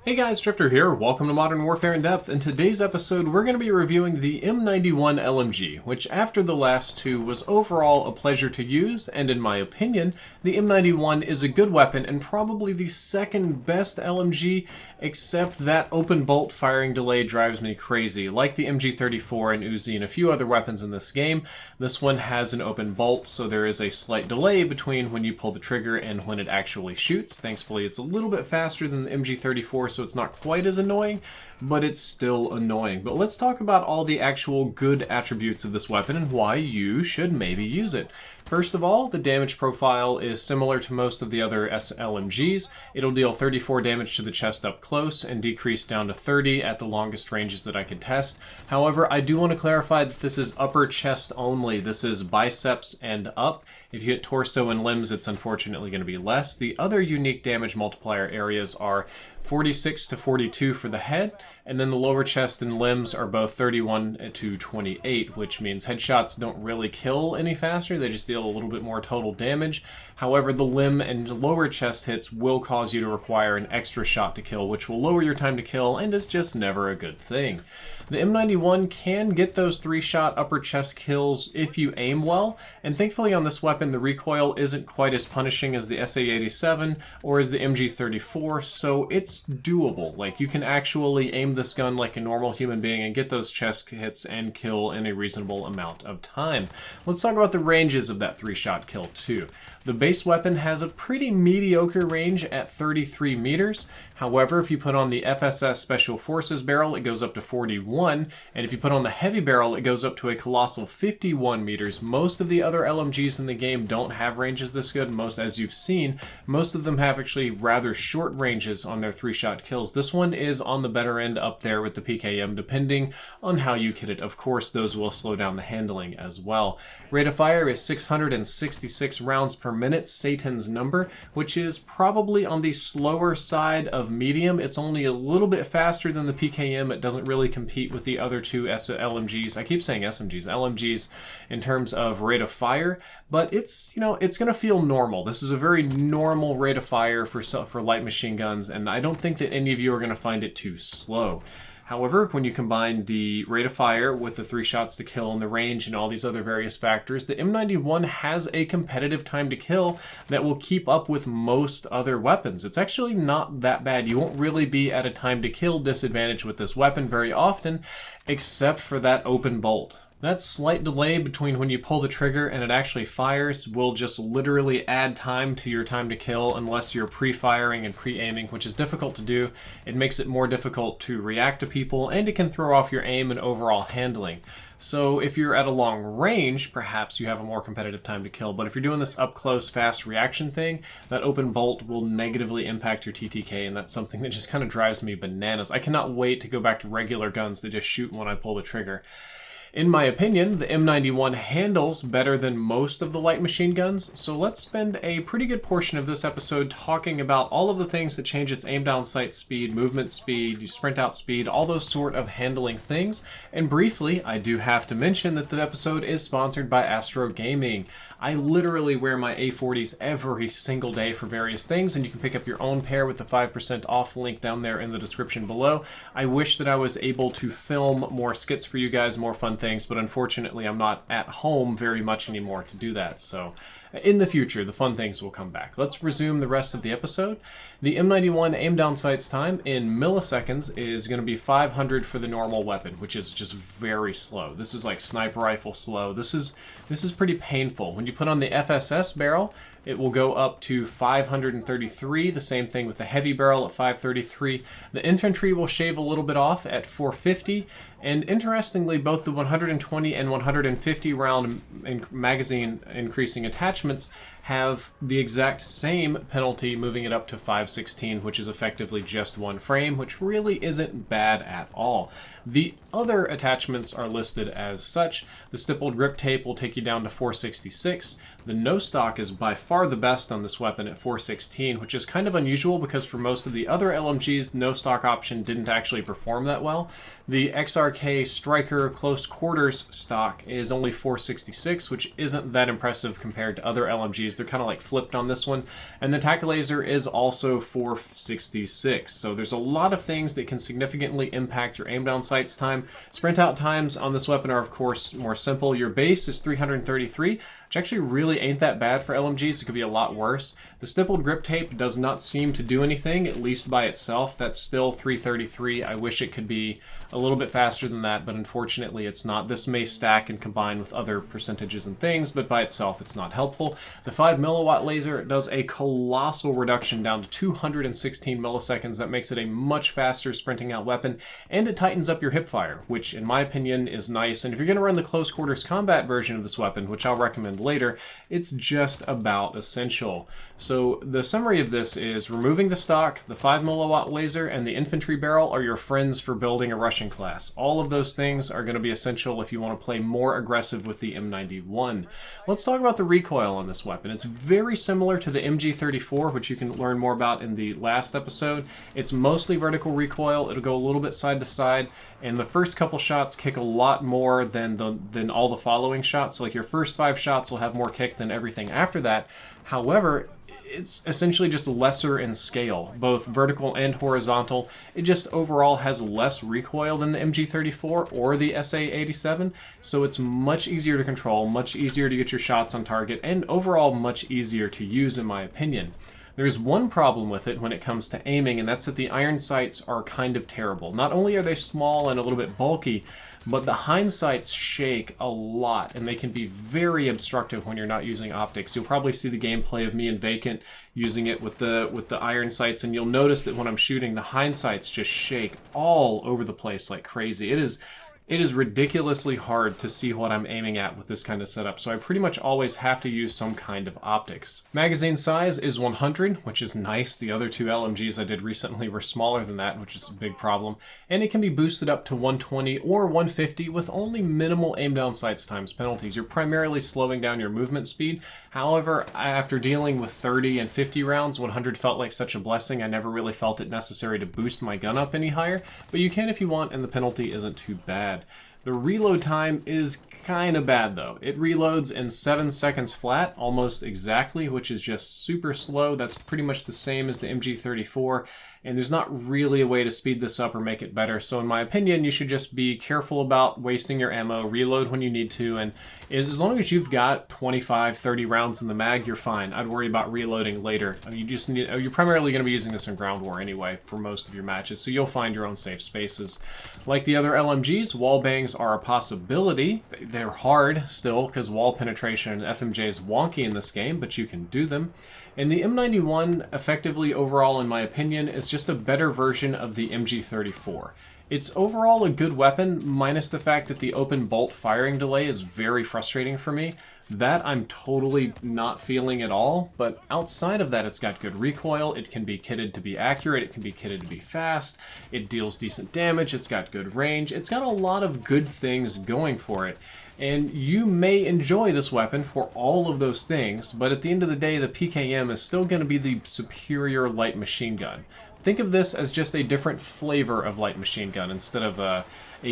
Hey guys, Drifter here. Welcome to Modern Warfare in Depth. In today's episode, we're going to be reviewing the M91 LMG, which after the last two was overall a pleasure to use, and in my opinion, the M91 is a good weapon and probably the second best LMG, except that open bolt firing delay drives me crazy. Like the MG34 and Uzi and a few other weapons in this game, this one has an open bolt, so there is a slight delay between when you pull the trigger and when it actually shoots. Thankfully, it's a little bit faster than the MG34, so it's not quite as annoying, but it's still annoying. But let's talk about all the actual good attributes of this weapon and why you should maybe use it. First of all, the damage profile is similar to most of the other LMGs. It'll deal 34 damage to the chest up close and decrease down to 30 at the longest ranges that I can test. However, I do want to clarify that this is upper chest only. This is biceps and up. If you hit torso and limbs, it's unfortunately going to be less. The other unique damage multiplier areas are 46 to 42 for the head, and then the lower chest and limbs are both 31 to 28, which means headshots don't really kill any faster, they just deal a little bit more total damage. However, the limb and lower chest hits will cause you to require an extra shot to kill, which will lower your time to kill and is just never a good thing. The M91 can get those 3-shot upper chest kills if you aim well, and thankfully on this weapon the recoil isn't quite as punishing as the SA-87 or as the MG34, so it's doable. Like, you can actually aim this gun like a normal human being and get those chest hits and kill in a reasonable amount of time. Let's talk about the ranges of that 3-shot kill too. The base weapon has a pretty mediocre range at 33 meters. However, if you put on the FSS Special Forces barrel, it goes up to 41, and if you put on the heavy barrel, it goes up to a colossal 51 meters. Most of the other LMGs in the game don't have ranges this good. Most, as you've seen, most of them have actually rather short ranges on their 3-shot kills. This one is on the better end up there with the PKM, depending on how you hit it. Of course, those will slow down the handling as well. Rate of fire is 666 rounds per minute, Satan's number, which is probably on the slower side of medium. It's only a little bit faster than the PKM. It doesn't really compete with the other two LMGs. I keep saying SMGs, LMGs in terms of rate of fire, but it's, it's going to feel normal. This is a very normal rate of fire for light machine guns, and I don't think that any of you are going to find it too slow. However, when you combine the rate of fire with the 3 shots to kill and the range and all these other various factors, the M91 has a competitive time to kill that will keep up with most other weapons. It's actually not that bad. You won't really be at a time to kill disadvantage with this weapon very often, except for that open bolt. That slight delay between when you pull the trigger and it actually fires will just literally add time to your time to kill unless you're pre-firing and pre-aiming, which is difficult to do. It makes it more difficult to react to people, and it can throw off your aim and overall handling. So if you're at a long range, perhaps you have a more competitive time to kill, but if you're doing this up-close, fast reaction thing, that open bolt will negatively impact your TTK, and that's something that just kind of drives me bananas. I cannot wait to go back to regular guns that just shoot when I pull the trigger. In my opinion, the M91 handles better than most of the light machine guns, so let's spend a pretty good portion of this episode talking about all of the things that change its aim down sight speed, movement speed, sprint out speed, all those sort of handling things. And briefly, I do have to mention that the episode is sponsored by Astro Gaming. I literally wear my A40s every single day for various things, and you can pick up your own pair with the 5% off link down there in the description below. I wish that I was able to film more skits for you guys, more fun things, but unfortunately I'm not at home very much anymore to do that. So in the future, the fun things will come back. Let's resume the rest of the episode. The M91 aim down sights time in milliseconds is going to be 500 for the normal weapon, which is just very slow. This is like sniper rifle slow. This is pretty painful. When you put on the FSS barrel, it will go up to 533, the same thing with the heavy barrel at 533. The infantry will shave a little bit off at 450, and interestingly, both the 120 and 150 round magazine increasing attachments have the exact same penalty, moving it up to 516, which is effectively just one frame, which really isn't bad at all. The other attachments are listed as such. The stippled grip tape will take you down to 466. The no stock is by far the best on this weapon at 416, which is kind of unusual because for most of the other LMGs, no stock option didn't actually perform that well. The XRK Striker close quarters stock is only 466, which isn't that impressive compared to other LMGs LMGs. They're kind of like flipped on this one. And the tack laser is also 466. So there's a lot of things that can significantly impact your aim down sights time. Sprint out times on this weapon are, of course, more simple. Your base is 333, which actually really ain't that bad for LMGs. It could be a lot worse. The stippled grip tape does not seem to do anything, at least by itself. That's still 333. I wish it could be a little bit faster than that, but unfortunately it's not. This may stack and combine with other percentages and things, but by itself it's not helpful. The 5 milliwatt laser does a colossal reduction down to 216 milliseconds. That makes it a much faster sprinting out weapon, and it tightens up your hip fire, which in my opinion is nice. And if you're going to run the close quarters combat version of this weapon, which I'll recommend later, it's just about essential. So the summary of this is removing the stock, the 5 milliwatt laser, and the infantry barrel are your friends for building a Russian class. All of those things are going to be essential if you want to play more aggressive with the M91. Let's talk about the recoil on this weapon. It's very similar to the MG34, which you can learn more about in the last episode. It's mostly vertical recoil. It'll go a little bit side to side, and the first couple shots kick a lot more than all the following shots. So like your first 5 shots will have more kick than everything after that. However, it's essentially just lesser in scale, both vertical and horizontal. It just overall has less recoil than the MG34 or the SA87, so it's much easier to control, much easier to get your shots on target, and overall much easier to use in my opinion. There's one problem with it when it comes to aiming, and that's that the iron sights are kind of terrible. Not only are they small and a little bit bulky, but the hind sights shake a lot, and they can be very obstructive when you're not using optics. You'll probably see the gameplay of me and Vacant using it with the iron sights, and you'll notice that when I'm shooting, the hind sights just shake all over the place like crazy. It is ridiculously hard to see what I'm aiming at with this kind of setup, so I pretty much always have to use some kind of optics. Magazine size is 100, which is nice. The other 2 LMGs I did recently were smaller than that, which is a big problem. And it can be boosted up to 120 or 150 with only minimal aim down sights times penalties. You're primarily slowing down your movement speed. However, after dealing with 30 and 50 rounds, 100 felt like such a blessing. I never really felt it necessary to boost my gun up any higher, but you can if you want, and the penalty isn't too bad. The reload time is kind of bad though. It reloads in 7 seconds flat, almost exactly, which is just super slow. That's pretty much the same as the MG34, and there's not really a way to speed this up or make it better. So in my opinion, you should just be careful about wasting your ammo, reload when you need to, and as long as you've got 25, 30 rounds in the mag, you're fine. I'd worry about reloading later. I mean, you're primarily going to be using this in ground war anyway for most of your matches, so you'll find your own safe spaces. Like the other LMGs, wall bangs are a possibility. They're hard still because wall penetration and FMJ is wonky in this game, but you can do them. And the M91, effectively overall in my opinion, is just a better version of the MG34. It's overall a good weapon, minus the fact that the open bolt firing delay is very frustrating for me. That I'm totally not feeling at all, but outside of that, it's got good recoil, it can be kitted to be accurate, it can be kitted to be fast, it deals decent damage, it's got good range, it's got a lot of good things going for it. And you may enjoy this weapon for all of those things, but at the end of the day, the PKM is still going to be the superior light machine gun. Think of this as just a different flavor of light machine gun instead of a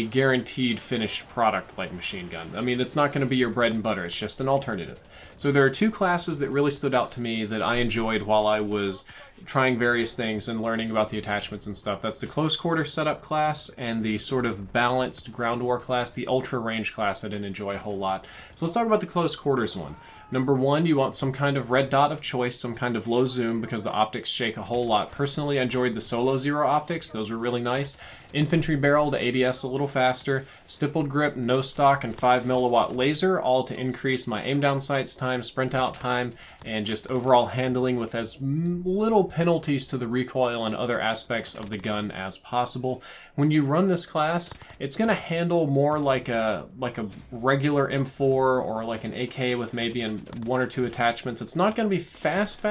guaranteed finished product light machine gun. I mean, it's not going to be your bread and butter, it's just an alternative. So there are 2 classes that really stood out to me that I enjoyed while I was trying various things and learning about the attachments and stuff. That's the close quarter setup class and the sort of balanced ground war class, the ultra range class I didn't enjoy a whole lot. So let's talk about the close quarters one. Number 1, you want some kind of red dot of choice, some kind of low zoom because the optics shake a whole lot. Personally, I enjoyed the solo zero optics. Those were really nice. Infantry barrel to ADS a little faster. Stippled grip, no stock, and 5 milliwatt laser, all to increase my aim down sights time, sprint out time, and just overall handling with as little penalties to the recoil and other aspects of the gun as possible. When you run this class, it's going to handle more like a regular M4 or like an AK with maybe 1 or 2 attachments. It's not going to be fast,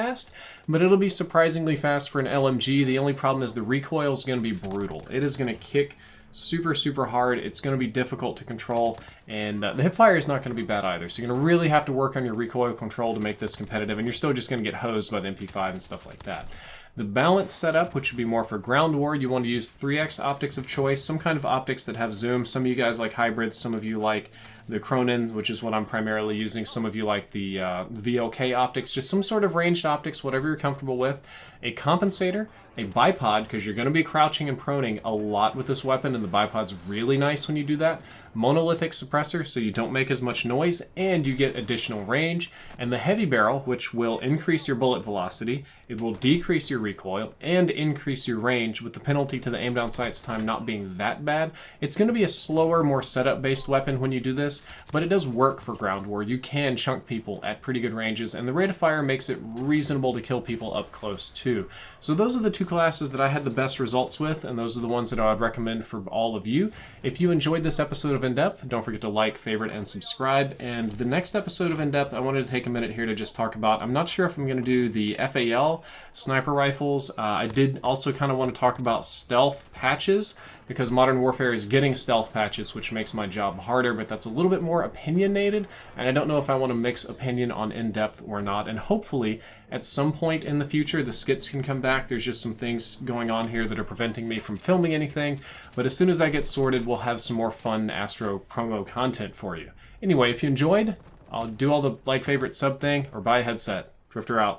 but it'll be surprisingly fast for an LMG. The only problem is the recoil is going to be brutal. It is going to kick super hard. It's going to be difficult to control, and the hipfire is not going to be bad either. So you're going to really have to work on your recoil control to make this competitive, and you're still just going to get hosed by the MP5 and stuff like that. The balanced setup, which would be more for ground war, you want to use 3x optics of choice, some kind of optics that have zoom. Some of you guys like hybrids, some of you like the Cronin, which is what I'm primarily using. Some of you like the VLK optics, just some sort of ranged optics, whatever you're comfortable with. A compensator, a bipod, because you're going to be crouching and proning a lot with this weapon, and the bipod's really nice when you do that. Monolithic suppressor, so you don't make as much noise, and you get additional range. And the heavy barrel, which will increase your bullet velocity, it will decrease your recoil, and increase your range, with the penalty to the aim down sight's time not being that bad. It's going to be a slower, more setup-based weapon when you do this, but it does work for ground war. You can chunk people at pretty good ranges, and the rate of fire makes it reasonable to kill people up close too. So those are the two classes that I had the best results with, and those are the ones that I would recommend for all of you. If you enjoyed this episode of In Depth, don't forget to like, favorite, and subscribe. And the next episode of In Depth, I wanted to take a minute here to just talk about, I'm not sure if I'm going to do the FAL sniper rifles. I did also kind of want to talk about stealth patches, because Modern Warfare is getting stealth patches, which makes my job harder, but that's a little bit more opinionated, and I don't know if I want to mix opinion on in-depth or not. And hopefully, at some point in the future, the skits can come back. There's just some things going on here that are preventing me from filming anything, but as soon as I get sorted, we'll have some more fun Astro promo content for you. Anyway, if you enjoyed, I'll do all the like, favorite, sub thing, or buy a headset. Drifter out.